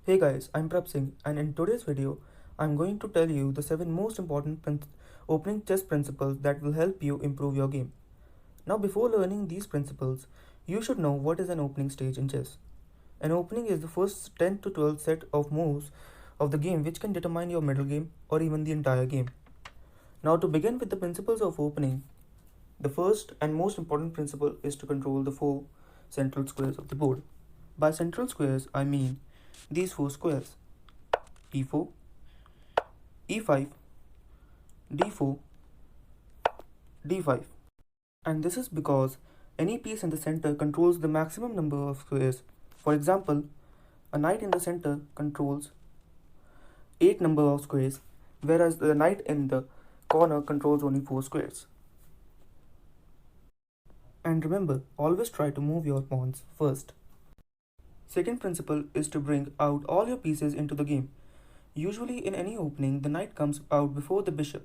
Hey guys, I'm Prab Singh, and in today's video, I'm going to tell you the 7 most important opening chess principles that will help you improve your game. Now, before learning these principles, you should know what is an opening stage in chess. An opening is the first 10 to 12 set of moves of the game which can determine your middle game or even the entire game. Now, to begin with the principles of opening, the first and most important principle is to control the 4 central squares of the board. By central squares, I mean these 4 squares: e4, e5, d4, d5. And this is because any piece in the center controls the maximum number of squares. For example, a knight in the center controls 8 number of squares, whereas the knight in the corner controls only 4 squares. And remember, always try to move your pawns first. Second principle is to bring out all your pieces into the game. Usually in any opening, the knight comes out before the bishop.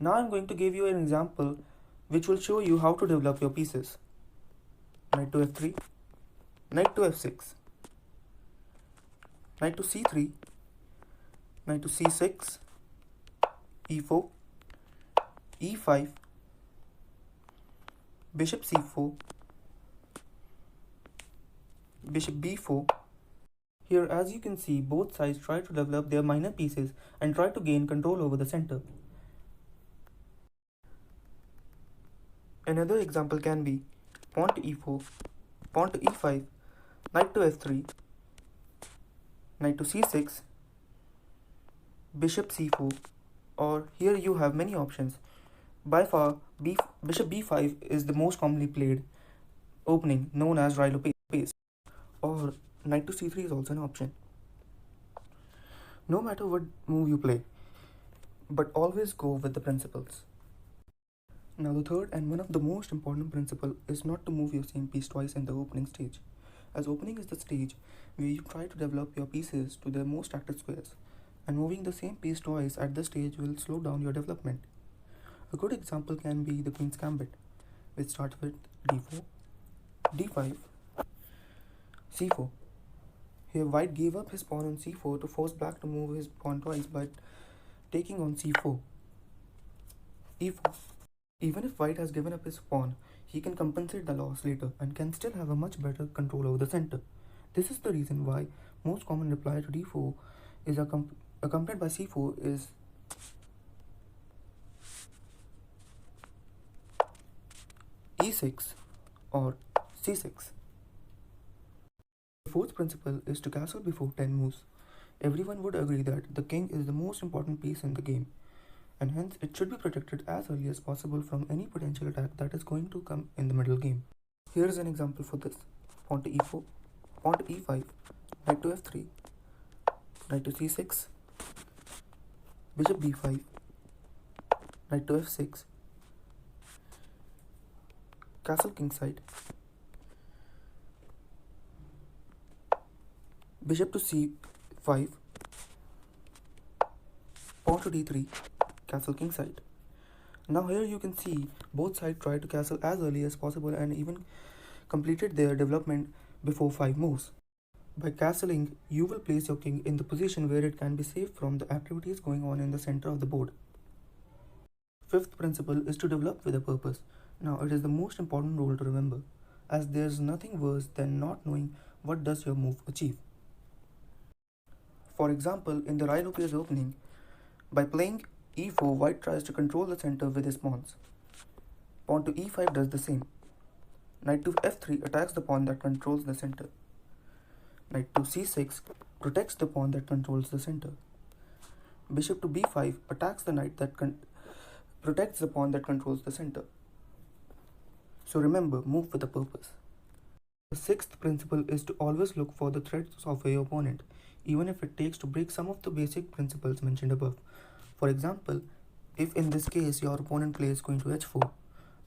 Now I'm going to give you an example which will show you how to develop your pieces. Knight to f3, knight to f6, knight to c3, knight to c6, e4, e5, bishop c4, bishop b4. Here, as you can see, both sides try to develop their minor pieces and try to gain control over the center. Another example can be pawn to e4, pawn to e5, knight to f3, knight to c6, bishop c4, or here you have many options. By far, bishop b5 is the most commonly played opening, known as Rilo pace, or knight to c3 is also an option. No matter what move you play, but always go with the principles. Now the third and one of the most important principle is not to move your same piece twice in the opening stage, as opening is the stage where you try to develop your pieces to their most active squares, and moving the same piece twice at this stage will slow down your development. A good example can be the Queen's Gambit, which starts with d4, d5, c4. Here white gave up his pawn on c4 to force black to move his pawn twice by taking on c4, e4. Even if white has given up his pawn, he can compensate the loss later and can still have a much better control over the center. This is the reason why most common reply to d4 is accompanied by c4 is e6 or c6. The fourth principle is to castle before 10 moves. Everyone would agree that the king is the most important piece in the game, and hence it should be protected as early as possible from any potential attack that is going to come in the middle game. Here is an example for this: pawn to e4, pawn to e5, knight to f3, knight to c6, bishop b5, knight to f6, castle kingside, bishop to c5, pawn to d3, castle kingside. Now here you can see both sides try to castle as early as possible and even completed their development before 5 moves. By castling, you will place your king in the position where it can be safe from the activities going on in the center of the board. Fifth principle is to develop with a purpose. Now it is the most important rule to remember, as there is nothing worse than not knowing what does your move achieve. For example, in the Rilo pace opening, by playing e4, white tries to control the center with his pawns. Pawn to e5 does the same. Knight to f3 attacks the pawn that controls the center. Knight to c6 protects the pawn that controls the center. Bishop to b5 attacks the knight that protects the pawn that controls the center. So remember, move with a purpose. The sixth principle is to always look for the threats of your opponent, even if it takes to break some of the basic principles mentioned above. For example, if in this case your opponent plays queen to h4,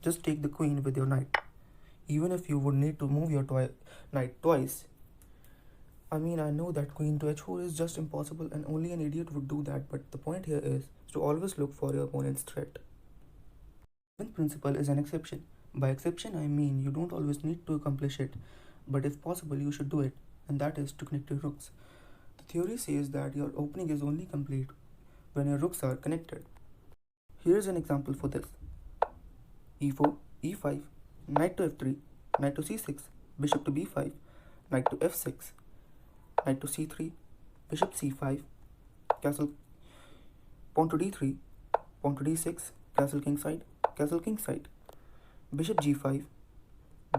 just take the queen with your knight. Even if you would need to move your knight twice. I know that queen to h4 is just impossible and only an idiot would do that, but the point here is to always look for your opponent's threat. The seventh principle is an exception. By exception, I mean you don't always need to accomplish it, but if possible, you should do it, and that is to connect your rooks. Theory says that your opening is only complete when your rooks are connected. Here's an example for this. e4, e5, knight to f3, knight to c6, bishop to b5, knight to f6, knight to c3, bishop c5, castle, pawn to d3, pawn to d6, castle king side, bishop g5,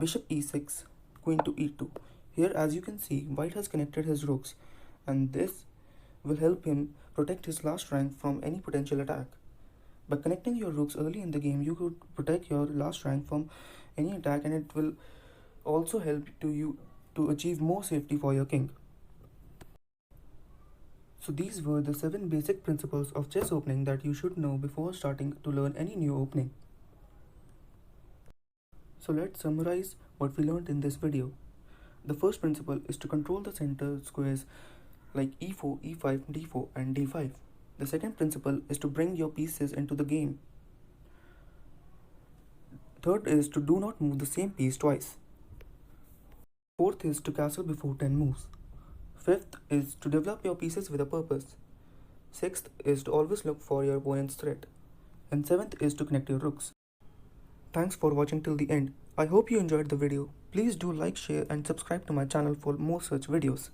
bishop e6, queen to e2. Here, as you can see, white has connected his rooks, and this will help him protect his last rank from any potential attack. By connecting your rooks early in the game, you could protect your last rank from any attack, and it will also help you to achieve more safety for your king. So these were the 7 basic principles of chess opening that you should know before starting to learn any new opening. So let's summarize what we learned in this video. The first principle is to control the center squares like e4, e5, d4 and d5. The second principle is to bring your pieces into the game. Third is to do not move the same piece twice. Fourth is to castle before 10 moves. Fifth is to develop your pieces with a purpose. Sixth is to always look for your opponent's threat. And seventh is to connect your rooks. Thanks for watching till the end. I hope you enjoyed the video. Please do like, share and subscribe to my channel for more such videos.